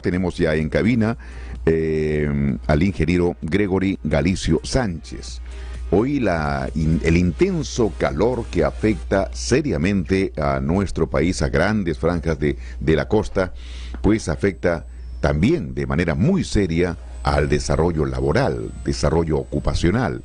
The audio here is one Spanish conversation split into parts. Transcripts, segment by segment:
tenemos ya en cabina al ingeniero Gregory Galicio Sánchez. Hoy el intenso calor que afecta seriamente a nuestro país, a grandes franjas de la costa, pues afecta también de manera muy seria al desarrollo laboral, desarrollo ocupacional.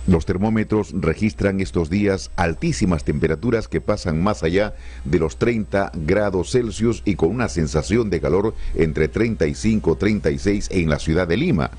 Los termómetros registran estos días altísimas temperaturas que pasan más allá de los 30 grados Celsius y con una sensación de calor entre 35 y 36 en la ciudad de Lima.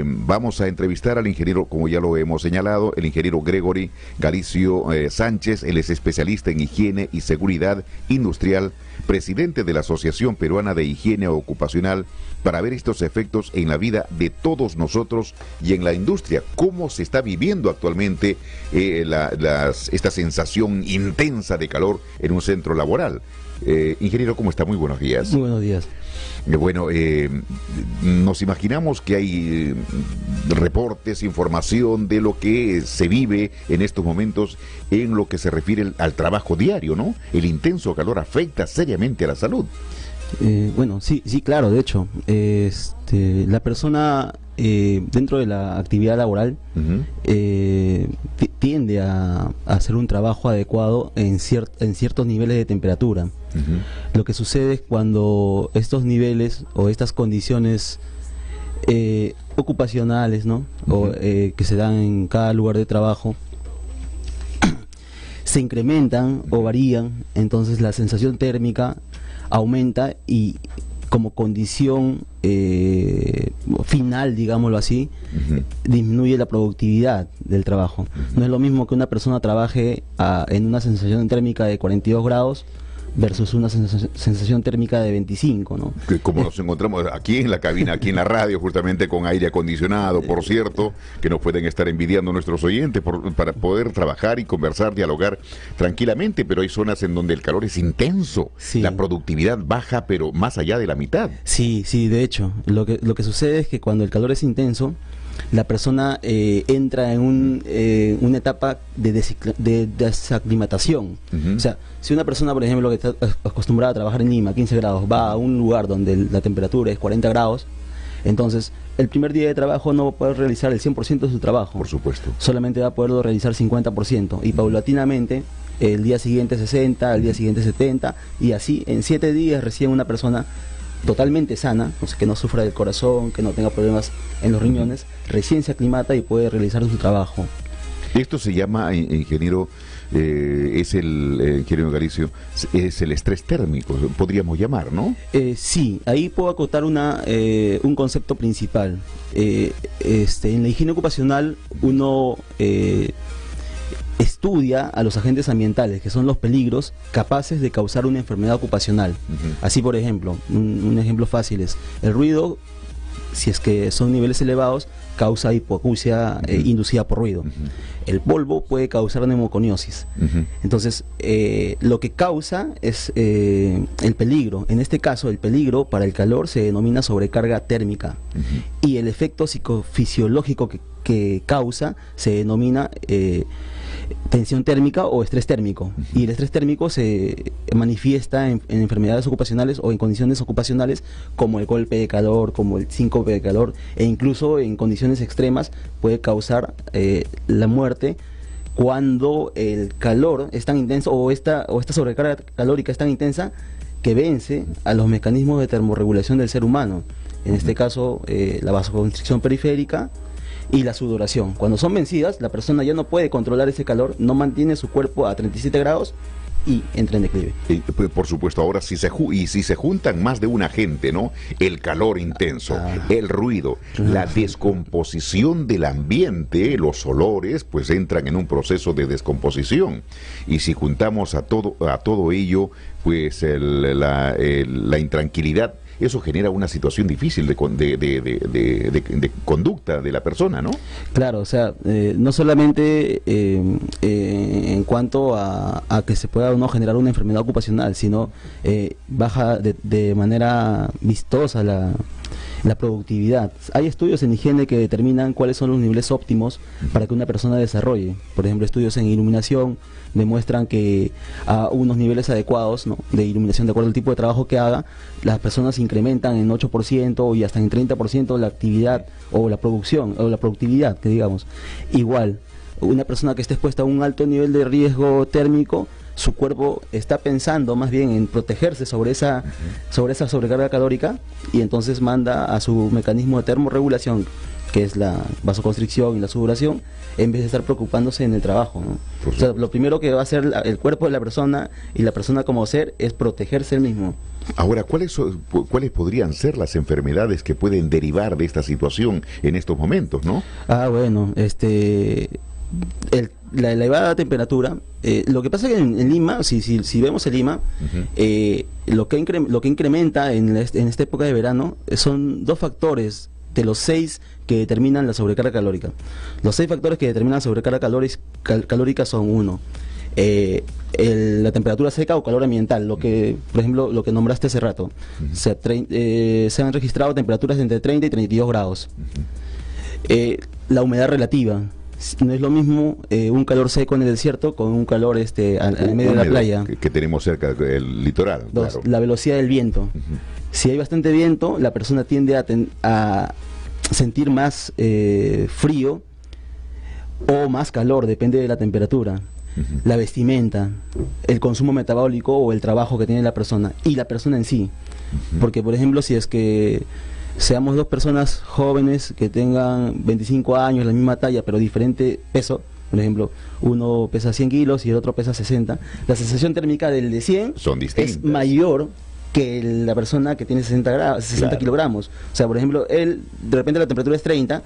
Vamos a entrevistar al ingeniero, como ya lo hemos señalado, el ingeniero Gregory Galicio Sánchez. Él es especialista en higiene y seguridad industrial, presidente de la Asociación Peruana de Higiene Ocupacional, para ver estos efectos en la vida de todos nosotros y en la industria. ¿Cómo se está viviendo actualmente esta sensación intensa de calor en un centro laboral? Ingeniero, ¿cómo está? Muy buenos días. Muy buenos días. Bueno, nos imaginamos que hay reportes, información de lo que se vive en estos momentos en lo que se refiere al trabajo diario, ¿no? El intenso calor afecta seriamente a la salud. Bueno, sí, claro, de hecho, la persona dentro de la actividad laboral tiende a hacer un trabajo adecuado en ciertos niveles de temperatura. Lo que sucede es cuando estos niveles o estas condiciones ocupacionales, ¿no? Que se dan en cada lugar de trabajo se incrementan o varían, entonces la sensación térmica aumenta y como condición final, digámoslo así, disminuye la productividad del trabajo. No es lo mismo que una persona trabaje en una sensación térmica de 42 grados versus una sensación térmica de 25, ¿no? Como nos encontramos aquí en la cabina, aquí en la radio, justamente con aire acondicionado, por cierto, que nos pueden estar envidiando nuestros oyentes para poder trabajar y conversar, dialogar tranquilamente, pero hay zonas en donde el calor es intenso, sí. La productividad baja, pero más allá de la mitad. Sí, de hecho, lo que sucede es que cuando el calor es intenso, la persona entra en una etapa de desaclimatación. O sea, si una persona, por ejemplo, que está acostumbrada a trabajar en Lima, 15 grados, va a un lugar donde la temperatura es 40 grados, entonces el primer día de trabajo no va a poder realizar el 100% de su trabajo. Por supuesto. Solamente va a poderlo realizar 50%, y paulatinamente el día siguiente 60, el día siguiente 70, y así en 7 días recién una persona totalmente sana, o sea, que no sufra del corazón, que no tenga problemas en los riñones, recién se aclimata y puede realizar su trabajo. Esto se llama, ingeniero, ingeniero Galicio, es el estrés térmico, podríamos llamar, ¿no? Sí, ahí puedo acotar un concepto principal. En la higiene ocupacional uno estudia a los agentes ambientales, que son los peligros capaces de causar una enfermedad ocupacional. Así, por ejemplo, un ejemplo fácil es el ruido. Si es que son niveles elevados, causa hipoacusia inducida por ruido. El polvo puede causar neumoconiosis. Entonces, lo que causa es el peligro. En este caso, el peligro para el calor se denomina sobrecarga térmica. Y el efecto psicofisiológico que causa se denomina tensión térmica o estrés térmico. Y el estrés térmico se manifiesta en enfermedades ocupacionales o en condiciones ocupacionales como el golpe de calor, como el síncope de calor, e incluso en condiciones extremas puede causar la muerte cuando el calor es tan intenso o esta sobrecarga calórica es tan intensa que vence a los mecanismos de termorregulación del ser humano. En este caso, la vasoconstricción periférica y la sudoración. Cuando son vencidas, la persona ya no puede controlar ese calor, no mantiene su cuerpo a 37 grados y entra en declive. Por supuesto, ahora si se juntan más de un agente, ¿no? El calor intenso, el ruido, la descomposición del ambiente, los olores, pues entran en un proceso de descomposición. Y si juntamos a todo ello, pues la intranquilidad, eso genera una situación difícil de conducta de la persona, ¿no? Claro, o sea, no solamente en cuanto a que se pueda o no generar una enfermedad ocupacional, sino baja de manera vistosa La productividad. Hay estudios en higiene que determinan cuáles son los niveles óptimos para que una persona desarrolle. Por ejemplo, estudios en iluminación demuestran que a unos niveles adecuados, ¿no?, de iluminación, de acuerdo al tipo de trabajo que haga, las personas incrementan en 8% y hasta en 30% la actividad o la producción o la productividad, que digamos. Igual, una persona que esté expuesta a un alto nivel de riesgo térmico, su cuerpo está pensando más bien en protegerse sobre esa sobrecarga calórica, y entonces manda a su mecanismo de termorregulación, que es la vasoconstricción y la sudoración, en vez de estar preocupándose en el trabajo, ¿no? O sea, lo primero que va a hacer el cuerpo de la persona y la persona como ser es protegerse él mismo. Ahora, ¿cuáles podrían ser las enfermedades que pueden derivar de esta situación en estos momentos, no? Bueno, la elevada temperatura, lo que pasa es que en Lima, si vemos el Lima, lo que incrementa en esta época de verano son dos factores de los 6 que determinan la sobrecarga calórica. Los 6 factores que determinan la sobrecarga calórica son: 1, la temperatura seca o calor ambiental, por ejemplo, lo que nombraste hace rato. Se han registrado temperaturas de entre 30 y 32 grados. La humedad relativa. No es lo mismo un calor seco en el desierto con un calor al medio de la playa. Que tenemos cerca del litoral. 2, claro. La velocidad del viento. Si hay bastante viento, la persona tiende a sentir más frío o más calor, depende de la temperatura. La vestimenta, el consumo metabólico o el trabajo que tiene la persona y la persona en sí. Porque, por ejemplo, si es que seamos dos personas jóvenes que tengan 25 años, la misma talla, pero diferente peso, por ejemplo, uno pesa 100 kilos y el otro pesa 60, la sensación térmica del de 100 es mayor que la persona que tiene 60 claro, kilogramos. O sea, por ejemplo, él, de repente la temperatura es 30,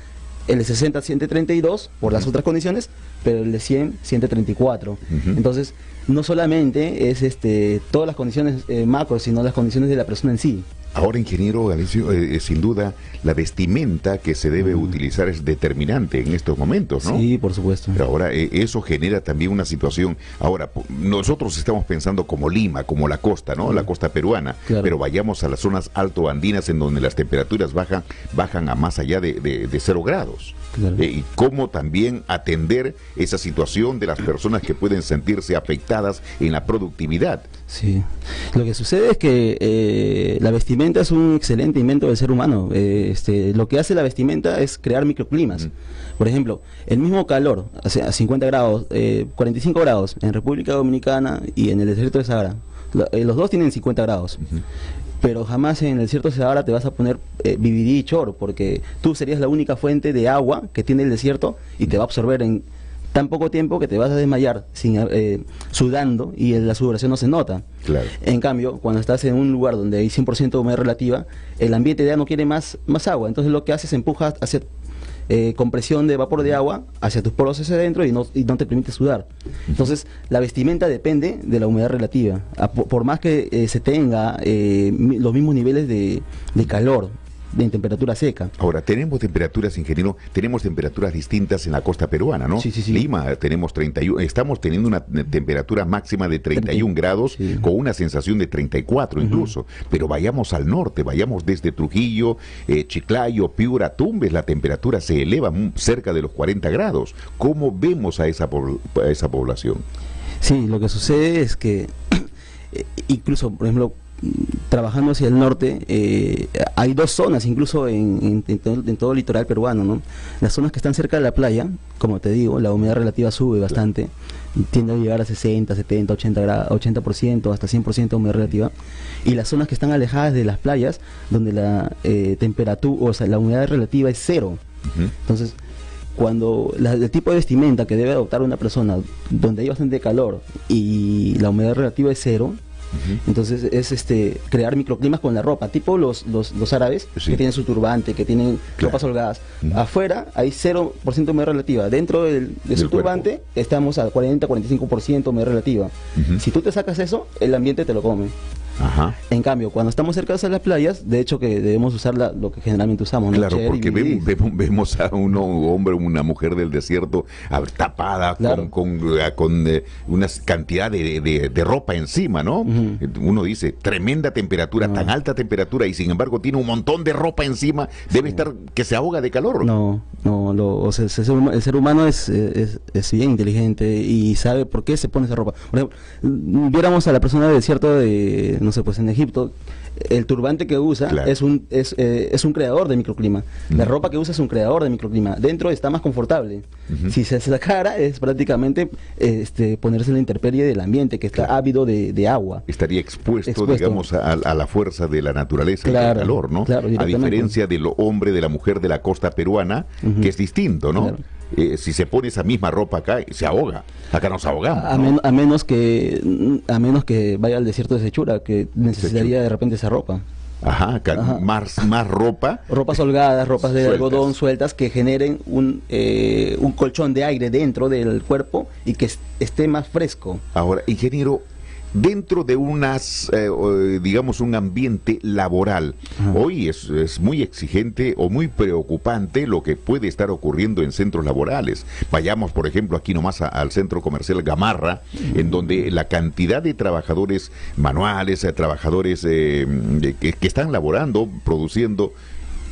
el de 60 siente 32 por las otras condiciones, pero el de 100 siente 34. Entonces, no solamente es todas las condiciones macro, sino las condiciones de la persona en sí. Ahora, ingeniero Galicio, sin duda, la vestimenta que se debe utilizar es determinante en estos momentos, ¿no? Sí, por supuesto. Pero ahora, eso genera también una situación. Ahora, nosotros estamos pensando como Lima, como la costa, ¿no? La costa peruana. Claro. Pero vayamos a las zonas altoandinas en donde las temperaturas bajan a más allá de 0 grados. Claro. Y cómo también atender esa situación de las personas que pueden sentirse afectadas en la productividad. Sí, lo que sucede es que la vestimenta es un excelente invento del ser humano. Lo que hace la vestimenta es crear microclimas. Por ejemplo, el mismo calor, a 50 grados, 45 grados en República Dominicana y en el desierto de Sahara. Los dos tienen 50 grados. Pero jamás en el desierto de Sahara te vas a poner vividí y chor, porque tú serías la única fuente de agua que tiene el desierto y te va a absorber en tan poco tiempo que te vas a desmayar sudando, y la sudoración no se nota. Claro. En cambio, cuando estás en un lugar donde hay 100% de humedad relativa, el ambiente ya no quiere más agua, entonces lo que haces es empuja hacia compresión de vapor de agua hacia tus poros hacia adentro y no te permite sudar. Entonces, la vestimenta depende de la humedad relativa. Por más que se tenga los mismos niveles de calor, de temperatura seca. Ahora, tenemos temperaturas, ingeniero, tenemos temperaturas distintas en la costa peruana, ¿no? Sí. Lima, tenemos 31, estamos teniendo una temperatura máxima de 31 grados, con una sensación de 34 incluso, pero vayamos al norte, vayamos desde Trujillo, Chiclayo, Piura, Tumbes, la temperatura se eleva cerca de los 40 grados. ¿Cómo vemos a esa población? Sí, lo que sucede es que incluso, por ejemplo, trabajando hacia el norte, hay dos zonas incluso en todo el litoral peruano, ¿no? Las zonas que están cerca de la playa, como te digo, la humedad relativa sube bastante, tiende a llegar a 60, 70, 80%, hasta 100% de humedad relativa, y las zonas que están alejadas de las playas, donde la temperatura, o sea, la humedad relativa es 0. Entonces, cuando el tipo de vestimenta que debe adoptar una persona, donde hay bastante calor y la humedad relativa es 0, entonces es crear microclimas con la ropa, tipo los árabes, que tienen su turbante, que tienen ropas holgadas. Afuera hay 0% de humedad relativa, dentro de su turbante estamos a 40-45% de humedad relativa. Si tú te sacas eso, el ambiente te lo come. Ajá. En cambio, cuando estamos cerca de las playas, de hecho que debemos usar lo que generalmente usamos, ¿no? Claro, Cher y porque Bidis. vemos a un hombre o una mujer del desierto tapada Claro. con una cantidad de ropa encima, ¿no? Uno dice, tremenda temperatura, tan alta temperatura, y sin embargo tiene un montón de ropa encima, debe estar que se ahoga de calor. No, o sea, el ser humano es bien inteligente y sabe por qué se pone esa ropa. Por ejemplo, viéramos a la persona del desierto de, no sé, pues en Egipto, el turbante que usa Claro. es un creador de microclima. La ropa que usa es un creador de microclima. Dentro está más confortable. Si se sacara es prácticamente ponerse en la intemperie del ambiente, que está ávido de agua. Estaría expuesto, Expuesto. digamos, a la fuerza de la naturaleza y Claro, del calor, ¿no? claro, A directamente. diferencia del hombre, de la mujer de la costa peruana, que es distinto, ¿no? Claro. Si se pone esa misma ropa acá, se ahoga. Acá nos ahogamos, A, ¿no? a menos que vaya al desierto de Sechura, que necesitaría de repente esa ropa. Ajá, más ropa. Ropas holgadas, ropas de Sueltas. algodón sueltas que generen un colchón de aire dentro del cuerpo y que esté más fresco. Ahora, ingeniero, dentro de digamos, un ambiente laboral, hoy es muy exigente o muy preocupante lo que puede estar ocurriendo en centros laborales. Vayamos, por ejemplo, aquí nomás al centro comercial Gamarra, en donde la cantidad de trabajadores manuales, trabajadores que están laborando, produciendo,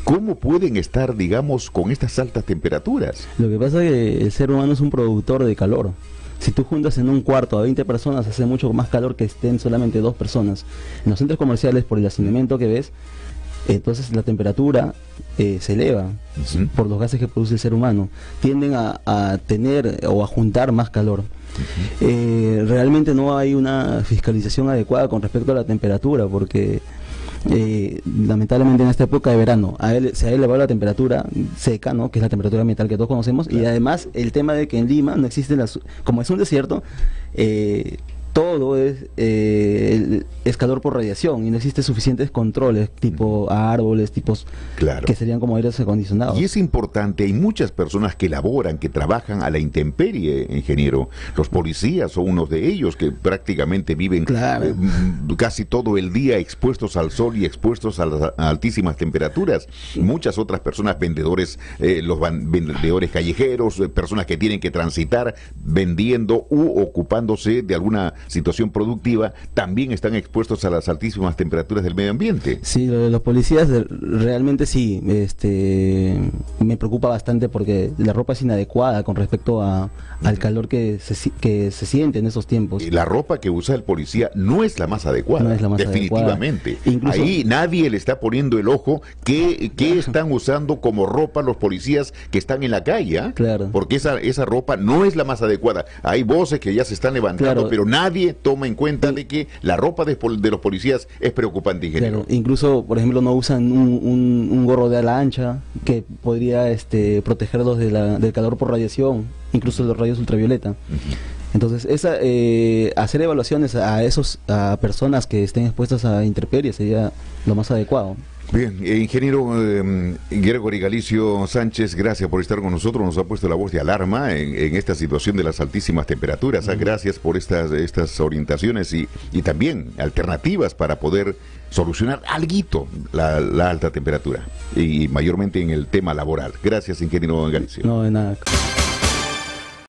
¿cómo pueden estar, digamos, con estas altas temperaturas? Lo que pasa es que el ser humano es un productor de calor. Si tú juntas en un cuarto a 20 personas, hace mucho más calor que estén solamente 2 personas. En los centros comerciales, por el hacinamiento que ves, entonces la temperatura se eleva por los gases que produce el ser humano. Tienden a tener o a juntar más calor. Realmente no hay una fiscalización adecuada con respecto a la temperatura, porque lamentablemente en esta época de verano se ha elevado la temperatura seca, ¿no? Que es la temperatura ambiental que todos conocemos, claro. Y además el tema de que en Lima no existen como es un desierto, todo es calor por radiación y no existen suficientes controles tipo árboles, tipos claro. que serían como aires acondicionados. Y es importante, hay muchas personas que laboran, que trabajan a la intemperie, ingeniero. Los policías son unos de ellos que prácticamente viven claro. Casi todo el día expuestos al sol y expuestos a las altísimas temperaturas. Muchas otras personas, vendedores, vendedores callejeros, personas que tienen que transitar vendiendo u ocupándose de alguna situación productiva, también están expuestos a las altísimas temperaturas del medio ambiente. Sí, lo de los policías realmente sí, me preocupa bastante porque la ropa es inadecuada con respecto al calor que se siente en esos tiempos. Y la ropa que usa el policía no es la más adecuada, no es la más definitivamente. Adecuada. Incluso, ahí nadie le está poniendo el ojo qué están usando como ropa los policías que están en la calle, ¿eh? Claro. Porque esa ropa no es la más adecuada. Hay voces que ya se están levantando, claro. Pero nadie toma en cuenta de que la ropa de los policías es preocupante, ingeniero. Claro. Incluso, por ejemplo, no usan un gorro de ala ancha que podría protegerlos del calor por radiación, incluso de los rayos ultravioleta. Entonces, hacer evaluaciones a personas que estén expuestas a intemperies sería lo más adecuado. Bien, ingeniero Gregory Galicio Sánchez, gracias por estar con nosotros, nos ha puesto la voz de alarma en esta situación de las altísimas temperaturas. Gracias por estas orientaciones y también alternativas para poder solucionar alguito la alta temperatura y mayormente en el tema laboral. Gracias, ingeniero Galicio. No, de nada.